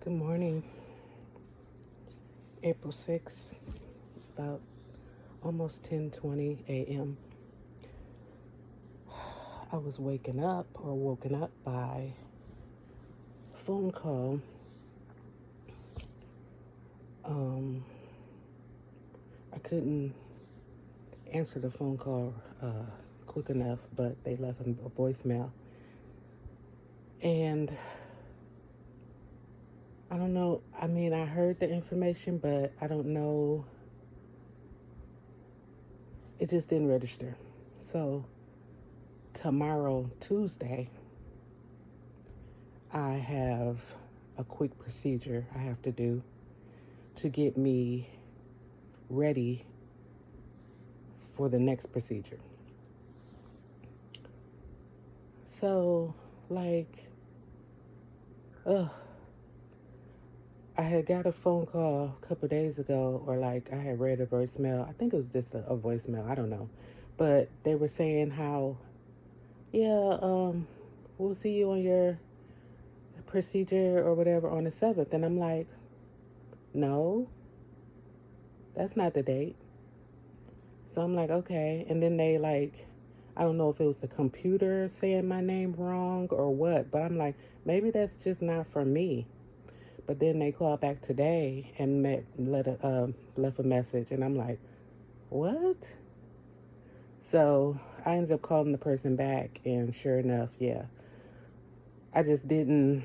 Good morning, April 6th, about almost 10:20 a.m. I was waking up or woken up by a phone call. I couldn't answer the phone call quick enough, but they left a voicemail. And I don't know, I heard the information, but I don't know, it just didn't register. So tomorrow, Tuesday, I have a quick procedure I have to do to get me ready for the next procedure. So, ugh, I had got a phone call a couple days ago, or I had read a voicemail. I think it was just a voicemail, I don't know. But they were saying how, yeah, we'll see you on your procedure or whatever on the 7th. And I'm like, no, that's not the date. So I'm like, okay. And then I don't know if it was the computer saying my name wrong or what, but I'm like, maybe that's just not for me. But then they called back today and left a message, and I'm like, what? So I ended up calling the person back, and sure enough, yeah. I just didn't,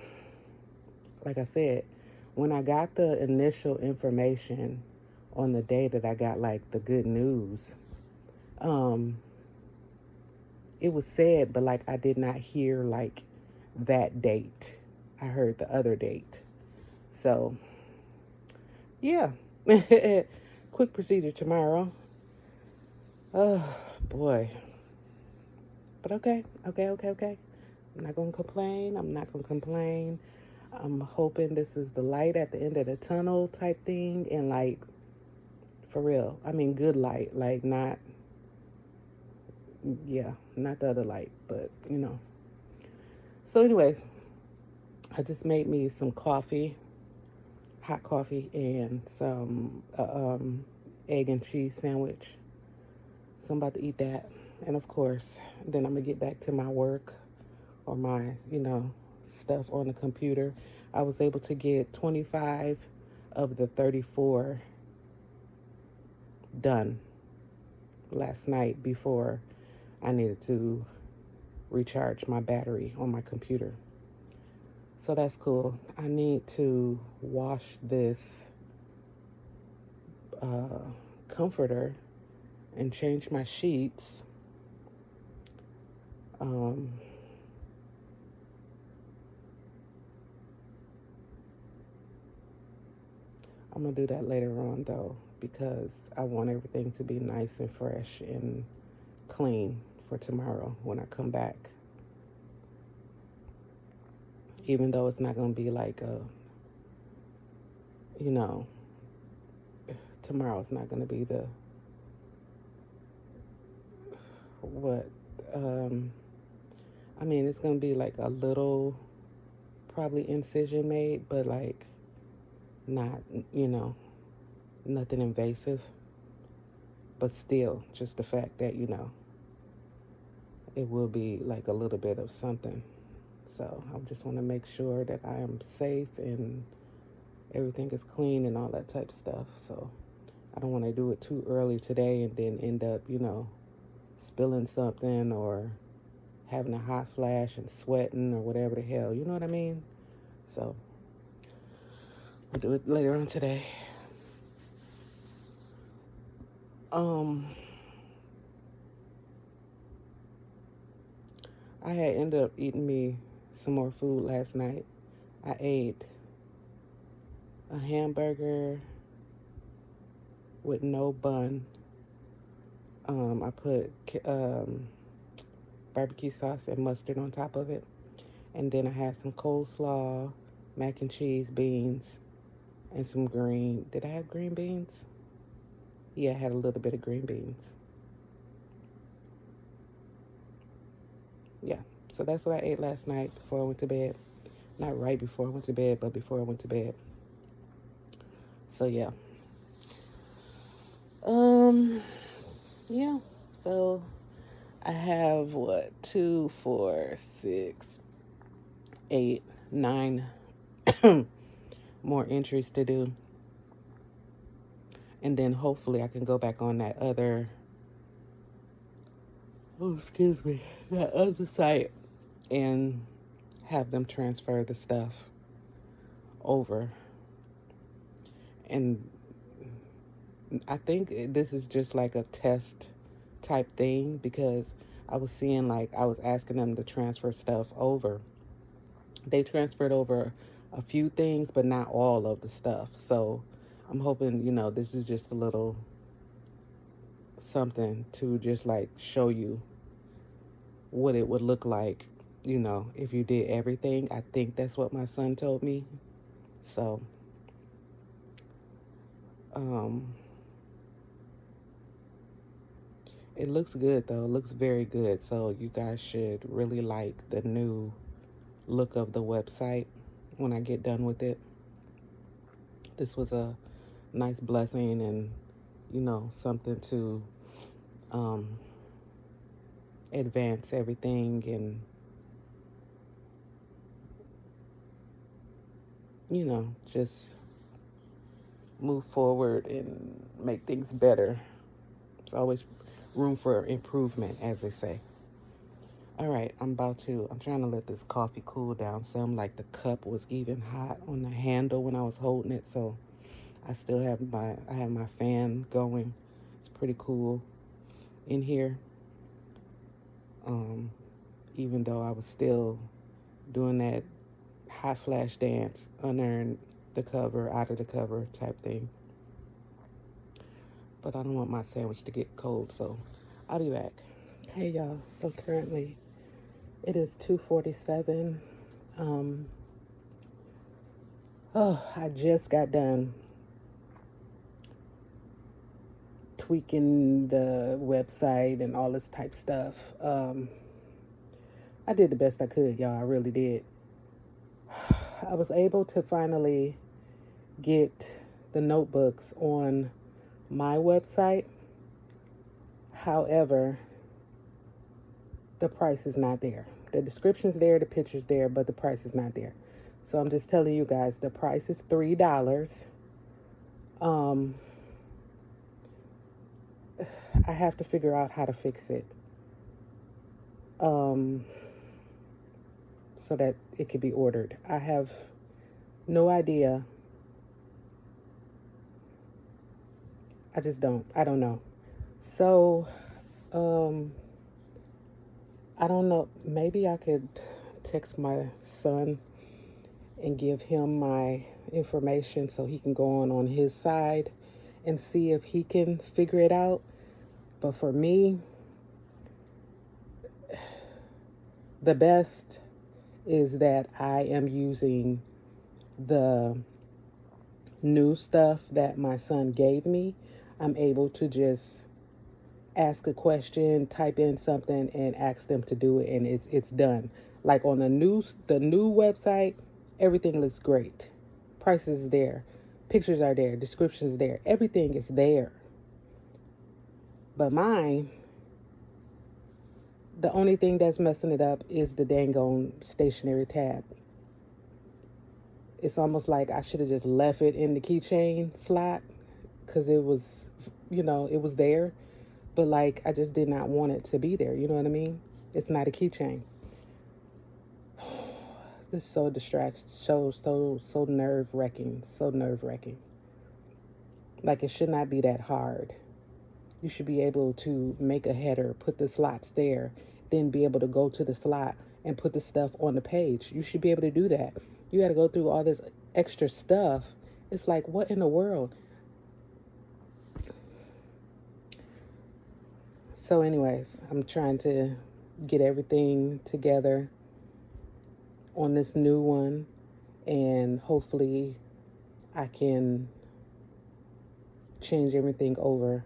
like I said, when I got the initial information on the day that I got the good news, it was said, but I did not hear that date. I heard the other date. So yeah, quick procedure tomorrow. Oh boy. But okay. I'm not gonna complain. I'm hoping this is the light at the end of the tunnel type thing, and for real. I mean, good light, not, yeah, not the other light, but So, anyways, I just made me some coffee, hot coffee, and some egg and cheese sandwich. So I'm about to eat that, and of course, then I'm gonna get back to my work or my, stuff on the computer. I was able to get 25 of the 34 done last night before I needed to recharge my battery on my computer. So that's cool. I need to wash this comforter and change my sheets. I'm going to do that later on, though, because I want everything to be nice and fresh and clean for tomorrow when I come back. Even though it's not going to be tomorrow's not going to be the, what, it's going to be a little, probably incision made, but not, nothing invasive. But still, just the fact that, it will be a little bit of something. So I just want to make sure that I am safe and everything is clean and all that type of stuff. So I don't want to do it too early today and then end up, spilling something or having a hot flash and sweating or whatever the hell. You know what I mean? So I'll do it later on today. I had ended up eating me some more food last night. I ate a hamburger with no bun. I put barbecue sauce and mustard on top of it. And then I had some coleslaw, mac and cheese, beans, and some green. Did I have green beans? Yeah, I had a little bit of green beans. Yeah, so that's what I ate last night before I went to bed. Not right before I went to bed, but before I went to bed. So yeah. Um, yeah. So I have what, 2, 4, 6, 8, 9 more entries to do. And then hopefully I can go back on that other, oh, excuse me, that other site and have them transfer the stuff over. And I think this is just like a test type thing because I was seeing, like, I was asking them to transfer stuff over. They transferred over a few things, but not all of the stuff. So I'm hoping, this is just a little something to just like show you what it would look like, if you did everything. I think that's what my son told me. So, um, it looks good though. It looks very good. So you guys should really like the new look of the website when I get done with it. This was a nice blessing and, something to um, advance everything and, just move forward and make things better. There's always room for improvement, as they say. All right, I'm trying to let this coffee cool down some. Like the cup was even hot on the handle when I was holding it. So I have my fan going. It's pretty cool in here. Um, Even though I was still doing that hot flash dance under the cover, out of the cover type thing. But I don't want my sandwich to get cold, so I'll be back. Hey y'all, so currently it is 2:47. Um, I just got done tweaking the website and all this type stuff. I did the best I could, y'all. I really did. I was able to finally get the notebooks on my website. However, the price is not there. The description's there, the picture's there, but the price is not there. So I'm just telling you guys, the price is $3. I have to figure out how to fix it. So that it could be ordered. I have no idea. I just don't. I don't know. So, I don't know. Maybe I could text my son and give him my information so he can go on his side and see if he can figure it out. But for me, the best is that I am using the new stuff that my son gave me. I'm able to just ask a question, type in something, and ask them to do it, and it's done. Like on the new website, everything looks great. Prices is there, pictures are there, descriptions there, everything is there. But mine, the only thing that's messing it up is the dang on stationary tab. It's almost like I should have just left it in the keychain slot because it was, it was there. But like, I just did not want it to be there. You know what I mean? It's not a keychain. This is so so nerve wracking. So nerve wracking. Like, it should not be that hard. You should be able to make a header, put the slots there, then be able to go to the slot and put the stuff on the page. You should be able to do that. You got to go through all this extra stuff. It's like, what in the world? So anyways, I'm trying to get everything together on this new one, and hopefully I can change everything over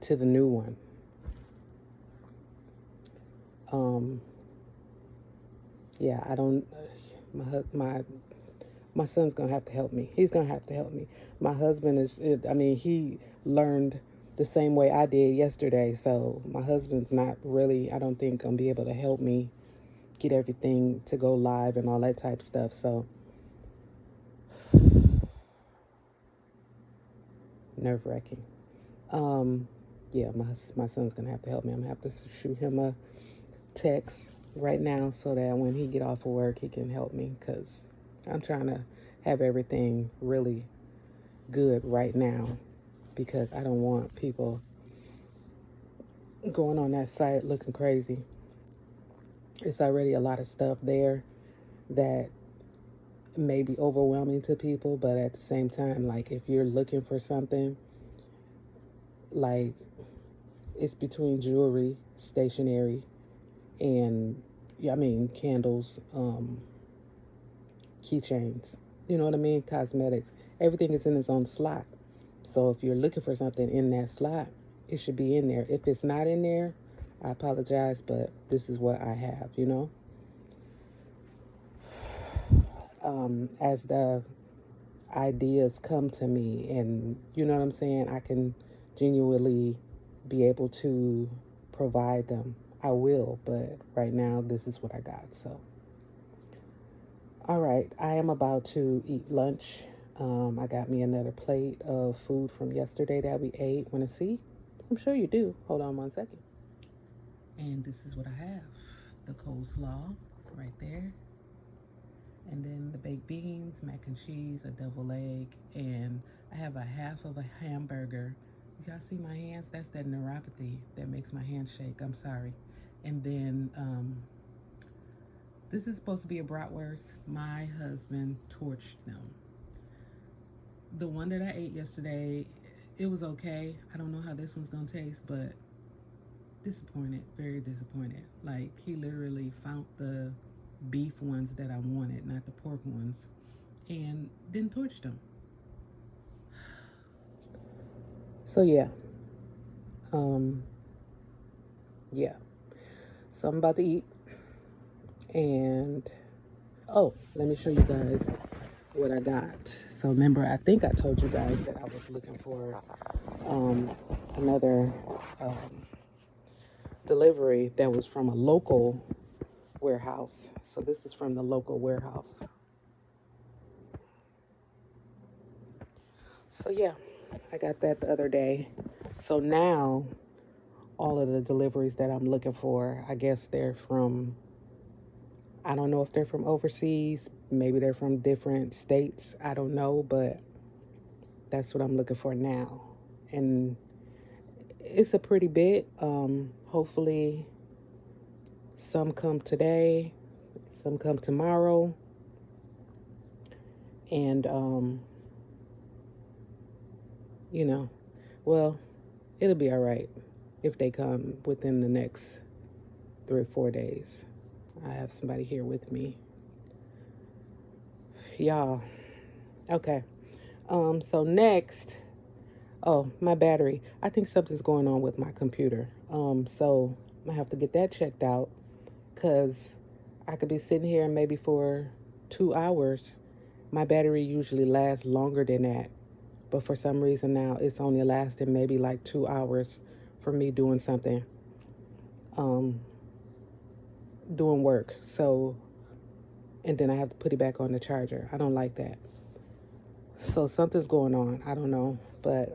to the new one. Yeah, I don't, my son's gonna have to help me. He's gonna have to help me. My husband I mean, he learned the same way I did yesterday. So my husband's not really, I don't think, gonna be able to help me get everything to go live and all that type stuff. So nerve wracking. Yeah, my son's gonna have to help me. I'm gonna have to shoot him a text right now so that when he get off of work, he can help me, because I'm trying to have everything really good right now, because I don't want people going on that site looking crazy. It's already a lot of stuff there that may be overwhelming to people, but at the same time, like, if you're looking for something, like, it's between jewelry, stationery, and yeah, I mean candles, keychains. You know what I mean? Cosmetics. Everything is in its own slot. So if you're looking for something in that slot, it should be in there. If it's not in there, I apologize, but this is what I have, you know? As the ideas come to me, and you know what I'm saying, I can genuinely be able to provide them, I will, but right now this is what I got. So all right, I am about to eat lunch. I got me another plate of food from yesterday that we ate. Want to see? I'm sure you do. Hold on 1 second. And this is what I have: the coleslaw right there, and then the baked beans, mac and cheese, a double egg, and I have a half of a hamburger. Did y'all see my hands? That's that neuropathy that makes my hands shake. I'm sorry. And then this is supposed to be a bratwurst. My husband torched them. The one that I ate yesterday, it was okay. I don't know how this one's gonna taste, but disappointed, very disappointed. Like, he literally found the beef ones that I wanted, not the pork ones, and then torched them. So yeah, um, yeah. So I'm about to eat, and oh, let me show you guys what I got. So remember, I think I told you guys that I was looking for another delivery that was from a local warehouse. So this is from the local warehouse. So yeah, I got that the other day. So now all of the deliveries that I'm looking for, I guess they're from, I don't know if they're from overseas, maybe they're from different states, I don't know, but that's what I'm looking for now. And it's a pretty bit. Hopefully some come today, some come tomorrow, and you know, well, it'll be all right if they come within the next 3 or 4 days. I have somebody here with me, y'all. Okay. So next, oh, my battery. I think something's going on with my computer. So I have to get that checked out, because I could be sitting here maybe for 2 hours. My battery usually lasts longer than that, but for some reason now it's only lasting maybe like 2 hours for me doing something, doing work. So, and then I have to put it back on the charger. I don't like that. So something's going on. I don't know, but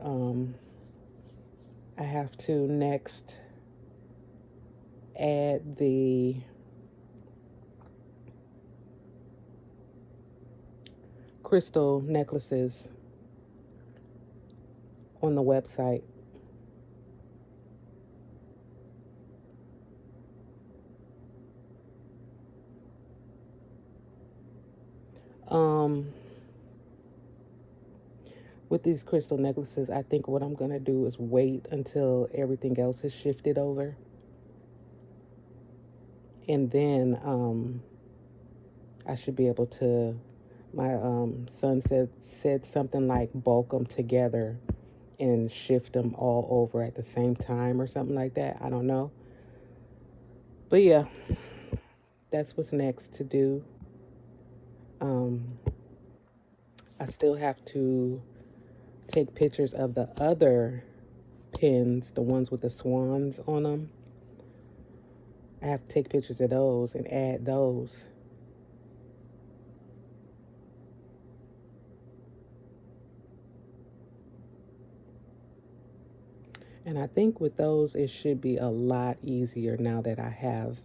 I have to next add the crystal necklaces on the website. With these crystal necklaces, I think what I'm going to do is wait until everything else is shifted over. And then I should be able to, my son said something like bulk them together and shift them all over at the same time or something like that. I don't know. But yeah, that's what's next to do. Um, I still have to take pictures of the other pins, the ones with the swans on them. I have to take pictures of those and add those. And I think with those, it should be a lot easier now that I have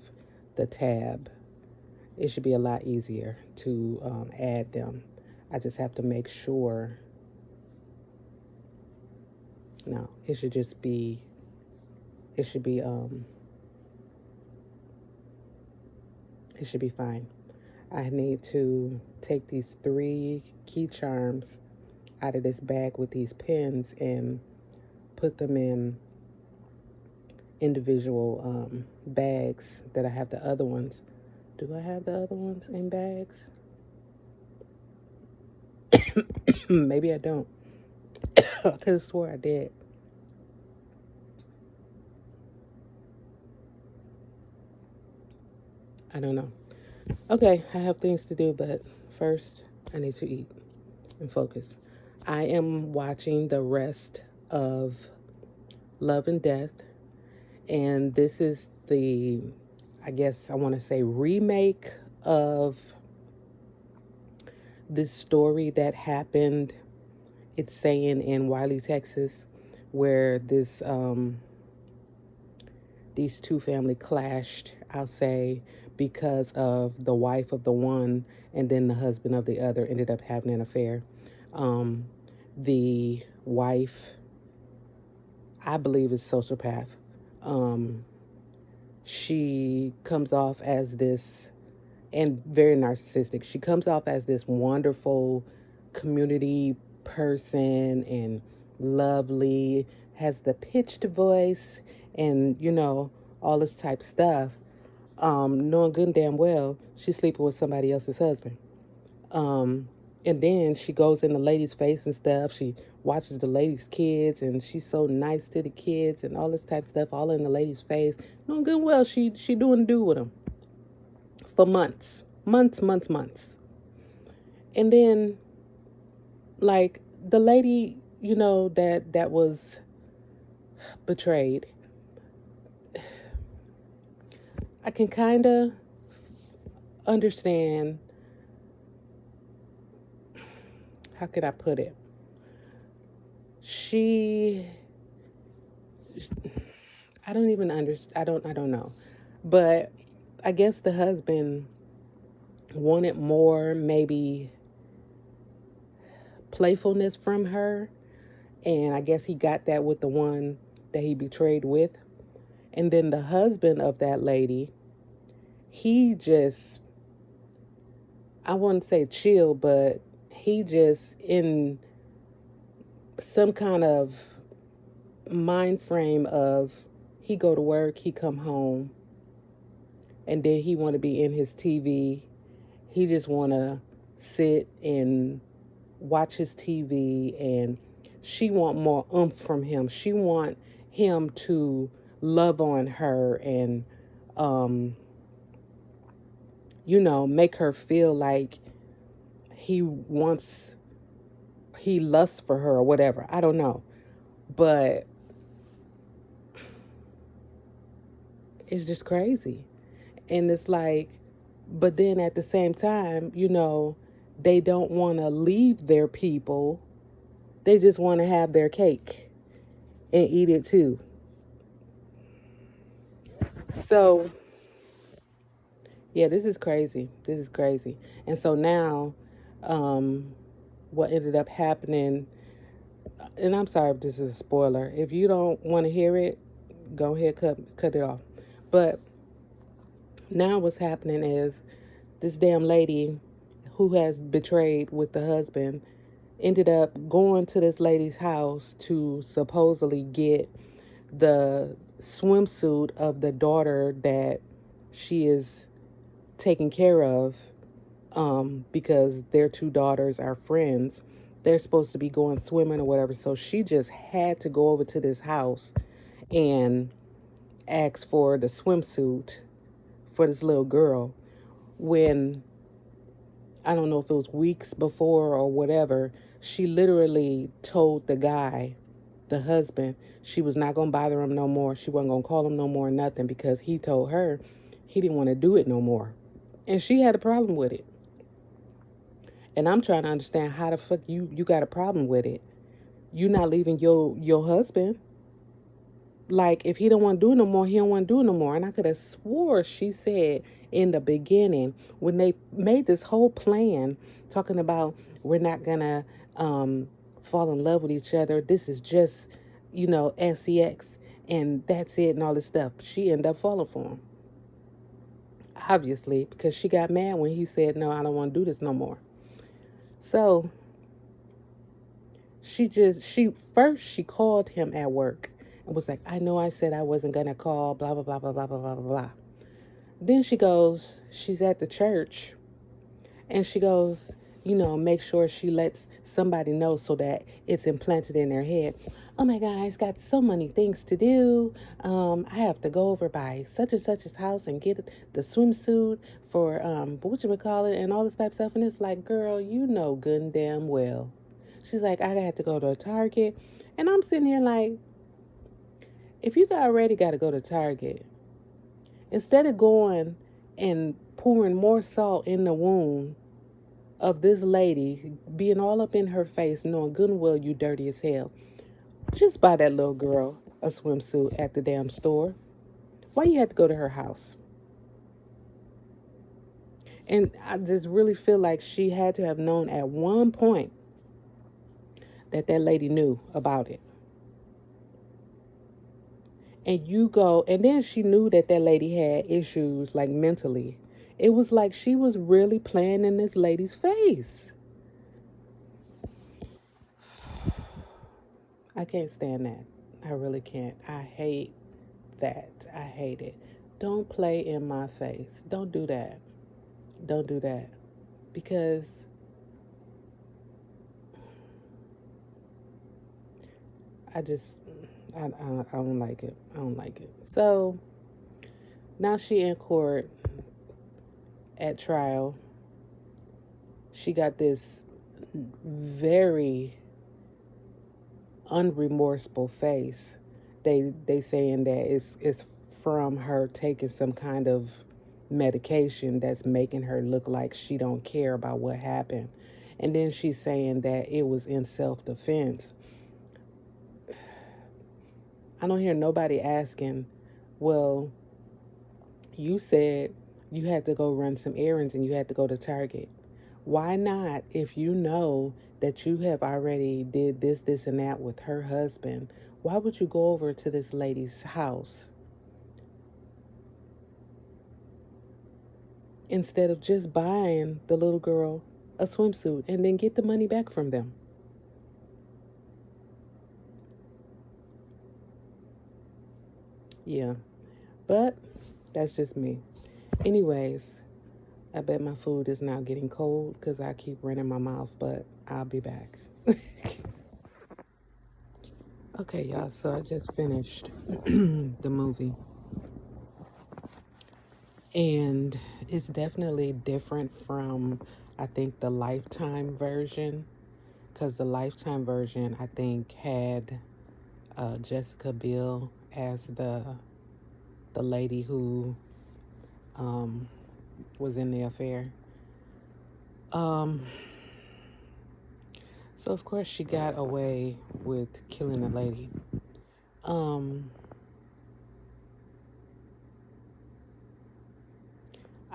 the tab. It should be a lot easier to add them. I just have to make sure. No, it should just be, it should be, it should be fine. I need to take these 3 key charms out of this bag with these pins and put them in individual bags that I have the other ones. Do I have the other ones in bags? Maybe I don't. I could have swore I did. I don't know. Okay, I have things to do, but first I need to eat and focus. I am watching the rest of Love and Death, and this is the, I guess I want to say, remake of this story that happened, it's saying, in Wiley, Texas, where these two family clashed, I'll say, because of the wife of the one and then the husband of the other ended up having an affair. The wife, I believe, is sociopath. She comes off as this, and very narcissistic. She comes off as this wonderful community person and lovely, has the pitched voice, and all this type stuff. Knowing good and damn well she's sleeping with somebody else's husband. And then she goes in the lady's face and stuff. She watches the lady's kids, and she's so nice to the kids and all this type of stuff, all in the lady's face. Knowing good and well she do with them for months. And then, like, the lady, that was betrayed, I can kind of understand, how could I put it? I don't even understand. I don't know. But I guess the husband wanted more, maybe, playfulness from her. And I guess he got that with the one that he betrayed with. And then the husband of that lady, he just, I wouldn't say chill, but he just in some kind of mind frame of, he go to work, he come home, and then he want to be in his TV. He just want to sit and watch his TV, and she want more oomph from him. She want him to love on her and make her feel like he lusts for her or whatever. I don't know. But it's just crazy. And it's like, but then at the same time, they don't want to leave their people. They just want to have their cake and eat it too. So, yeah, this is crazy. This is crazy. And so now, what ended up happening, and I'm sorry if this is a spoiler. If you don't want to hear it, go ahead, cut it off. But now what's happening is this damn lady who has betrayed with the husband ended up going to this lady's house to supposedly get the swimsuit of the daughter that she is taking care of, because their 2 daughters are friends. They're supposed to be going swimming or whatever. So she just had to go over to this house and ask for the swimsuit for this little girl, when I don't know if it was weeks before or whatever, she literally told the guy, the husband, she was not going to bother him no more. She wasn't going to call him no more, nothing, because he told her he didn't want to do it no more. And she had a problem with it. And I'm trying to understand how the fuck you got a problem with it. You not leaving your husband. Like, if he don't want to do it no more, he don't want to do it no more. And I could have swore she said in the beginning, when they made this whole plan talking about, we're not gonna fall in love with each other, this is just, sex, and that's it, and all this stuff, she ended up falling for him, obviously, because she got mad when he said, no, I don't want to do this no more. So she called him at work and was like, I know I said I wasn't gonna call, blah blah blah blah blah blah blah blah. Then she's at the church, and she goes, make sure she lets somebody know so that it's implanted in their head. Oh my God, I've got so many things to do. I have to go over by such and such's house and get the swimsuit for what you would call it, and all this type of stuff. And it's like, girl, you know good and damn well. She's like, I have to go to a Target. And I'm sitting here like, if you already got to go to Target, instead of going and pouring more salt in the wound of this lady, being all up in her face, knowing good and well you dirty as hell, just buy that little girl a swimsuit at the damn store. Why you had to go to her house? And I just really feel like she had to have known at one point that lady knew about it. And you go, and then she knew that lady had issues, like, mentally. It was like she was really playing in this lady's face. I can't stand that. I really can't. I hate that. I hate it. Don't play in my face. Don't do that. Don't do that. Because I just, I don't like it. I don't like it. So now she in court at trial. She got this very unremorseful face. They saying that it's from her taking some kind of medication that's making her look like she don't care about what happened. And then she's saying that it was in self-defense. I don't hear nobody asking, well, you said you had to go run some errands and you had to go to Target. Why not, if you know that you have already did this, and that with her husband, why would you go over to this lady's house instead of just buying the little girl a swimsuit and then get the money back from them? Yeah, but that's just me. Anyways, I bet my food is now getting cold because I keep running my mouth, but I'll be back. Okay, y'all, so I just finished the movie. And it's definitely different from, I think, the Lifetime version. Because the Lifetime version, I think, had Jessica Biel as the lady who was in the affair. So of course she got away with killing the lady. I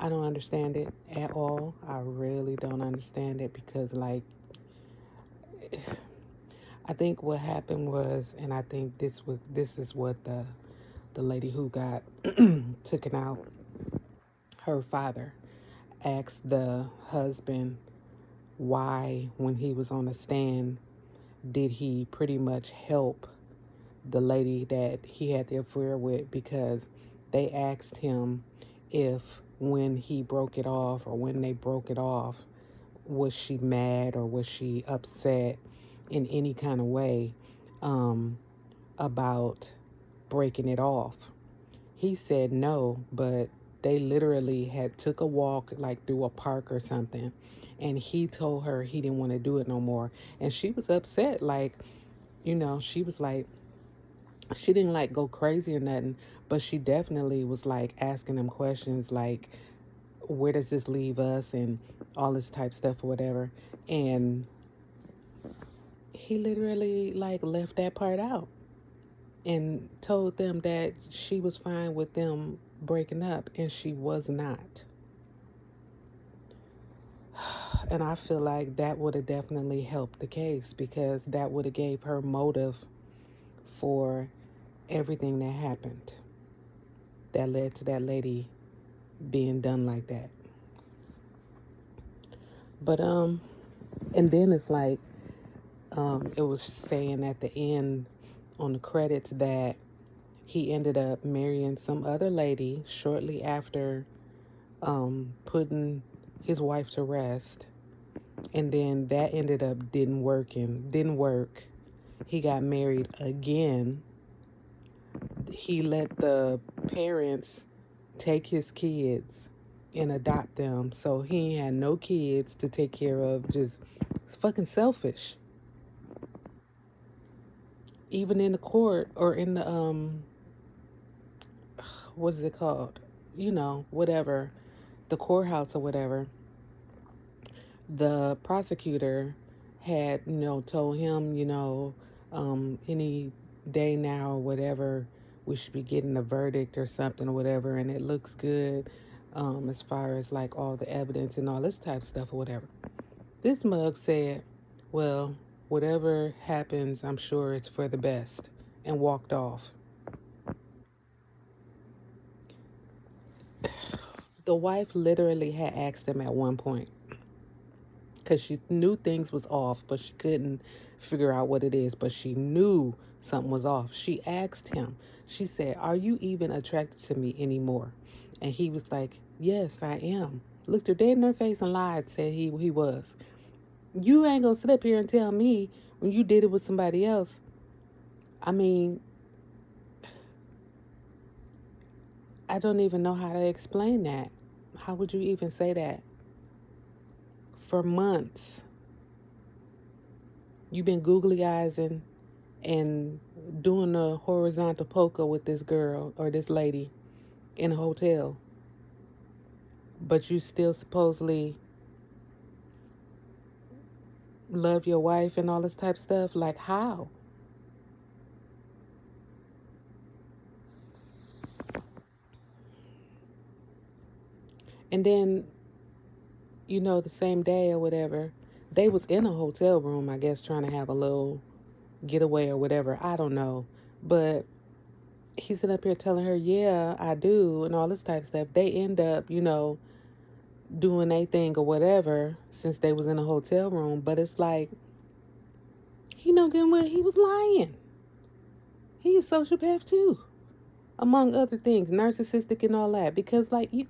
don't understand it at all. I really don't understand it because, like, I think what happened was, and I think this is what the lady who got taken out, her father asked the husband why, when he was on the stand, did he pretty much help the lady that he had the affair with, because they asked him if when he broke it off or when they broke it off, was she mad or was she upset in any kind of way about breaking it off. He said no, but they literally had took a walk like through a park or something, and he told her he didn't want to do it no more, and she was upset. Like, she was like, she didn't like go crazy or nothing, but she definitely was like asking him questions like, where does this leave us, and all this type stuff or whatever. And he literally like left that part out and told them that she was fine with them breaking up, and she was not. And I feel like that would have definitely helped the case, because that would have gave her motive for everything that happened that led to that lady being done like that. But and then it's like, it was saying at the end on the credits that he ended up marrying some other lady shortly after putting his wife to rest, and then that ended up didn't work. He got married again. He let the parents take his kids and adopt them, so he had no kids to take care of. Just fucking selfish. Even in the court, or in the what is it called, whatever, the courthouse or whatever, the prosecutor had, told him, any day now or whatever, we should be getting a verdict or something or whatever, and it looks good, as far as like all the evidence and all this type of stuff or whatever. This mug said, well, whatever happens, I'm sure it's for the best, and walked off. The wife literally had asked him at one point, because she knew things was off, but she couldn't figure out what it is, but she knew something was off. She asked him, she said, are you even attracted to me anymore? And he was like, yes, I am. Looked her dead in her face and lied, said he was. You ain't gonna sit up here and tell me when you did it with somebody else. I mean, I don't even know how to explain that. How would you even say that? For months, you've been googly eyesing and doing a horizontal poker with this girl or this lady in a hotel, but you still supposedly love your wife and all this type of stuff. Like, how? And then, the same day or whatever, they was in a hotel room, I guess, trying to have a little getaway or whatever. I don't know. But he's sitting up here telling her, yeah, I do, and all this type of stuff. They end up, doing a thing or whatever, since they was in a hotel room. But it's like, he know good well he was lying. He is sociopath too, among other things, narcissistic and all that. Because like, you,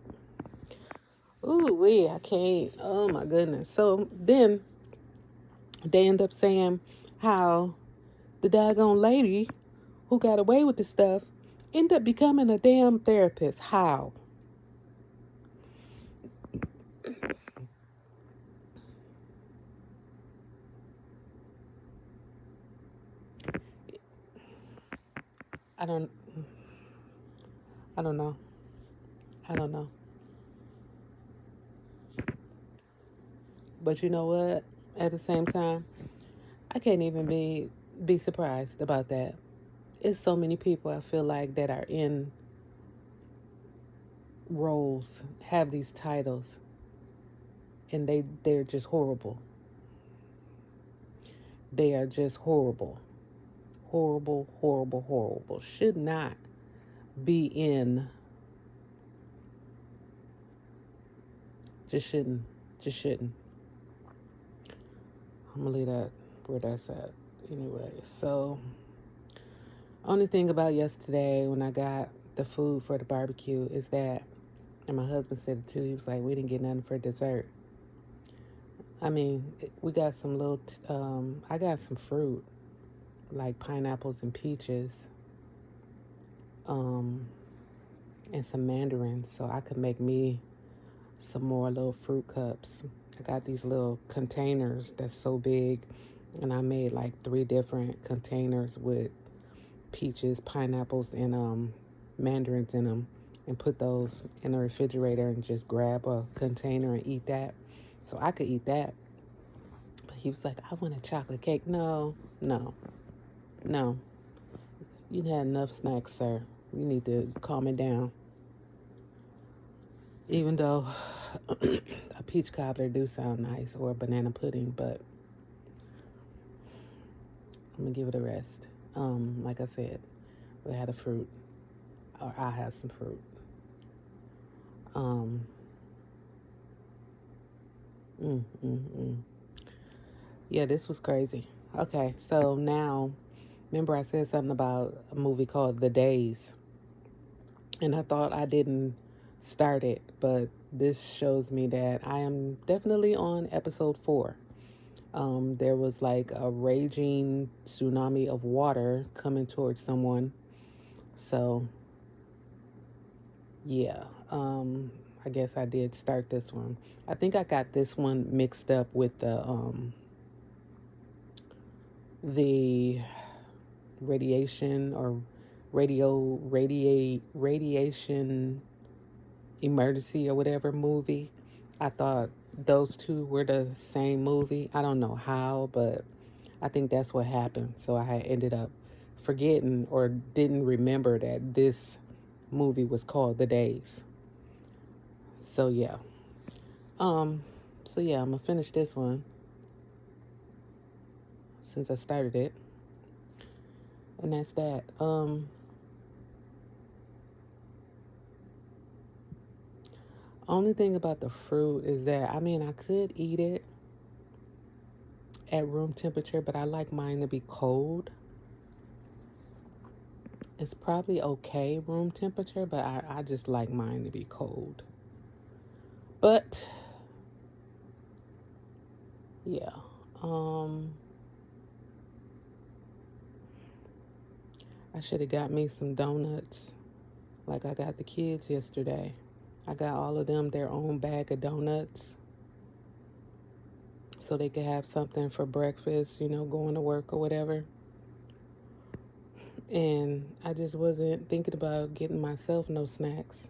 ooh wee, I can't. Oh my goodness. So then they end up saying how the daggone lady who got away with the stuff end up becoming a damn therapist. How? I don't I don't know. I don't know. But you know what? At the same time, I can't even be surprised about that. It's so many people I feel like that are in roles, have these titles, and they're just horrible. They are just horrible. Horrible, horrible, horrible. Should not be in. Just shouldn't. Just shouldn't. I'm gonna leave that where that's at. Anyway, so only thing about yesterday when I got the food for the barbecue is that, and my husband said it too, he was like, we didn't get nothing for dessert. I mean, we got some little, I got some fruit, like pineapples and peaches. Um, and some mandarins so I could make me some more little fruit cups. I got these little containers that's so big, and I made like 3 different containers with peaches, pineapples, and mandarins in them, and put those in the refrigerator and just grab a container and eat that. So I could eat that. But he was like, I want a chocolate cake. No, no, no. You had enough snacks, sir. You need to calm it down. Even though a peach cobbler do sound nice, or a banana pudding, but I'm gonna give it a rest. Like I said, we had a fruit, or I have some fruit. Um, mm, mm, mm. Yeah, this was crazy. Okay, so now, remember I said something about a movie called The Days, and I thought I didn't start it, but this shows me that I am definitely on episode 4. There was like a raging tsunami of water coming towards someone. So, yeah, I guess I did start this one. I think I got this one mixed up with the radiation or radiation emergency or whatever movie. I thought those two were the same movie. I don't know how, but I think that's what happened. So I had ended up forgetting or didn't remember that this movie was called The Days. So yeah. So yeah, I'm gonna finish this one since I started it. And that's that. Only thing about the fruit is that I mean I could eat it at room temperature, but I like mine to be cold. It's probably okay room temperature, but I just like mine to be cold. But yeah. I should have got me some donuts like I got the kids yesterday. I got all of them their own bag of donuts so they could have something for breakfast, going to work or whatever. And I just wasn't thinking about getting myself no snacks.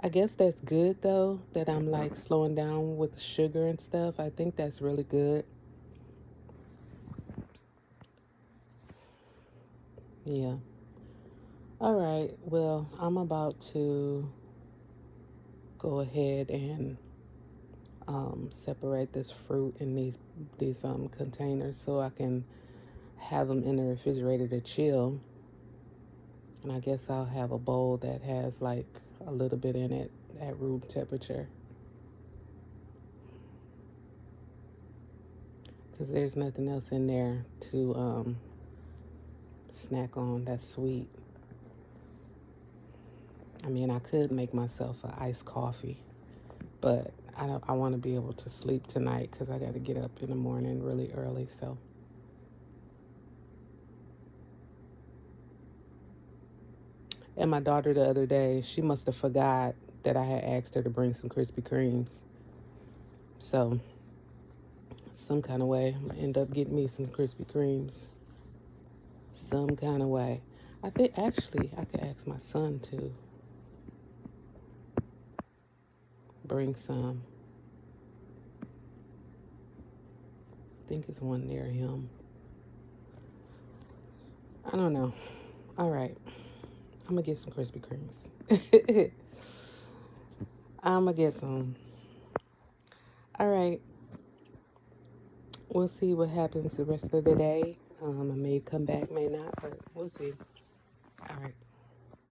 I guess that's good though, that I'm like slowing down with the sugar and stuff. I think that's really good. Yeah. All right. Well, I'm about to go ahead and separate this fruit in these containers so I can have them in the refrigerator to chill. And I guess I'll have a bowl that has like a little bit in it at room temperature, because there's nothing else in there to snack on that's sweet. I mean, I could make myself an iced coffee, but I want to be able to sleep tonight because I got to get up in the morning really early. So, and my daughter the other day, she must have forgot that I had asked her to bring some Krispy Kremes. So, some kind of way, I'm gonna end up getting me some Krispy Kremes. Some kind of way. I think actually I could ask my son to bring some. I think it's one near him. I don't know. All right. I'm going to get some Krispy Kremes. I'm going to get some. All right. We'll see what happens the rest of the day. I may come back, may not, but we'll see. All right.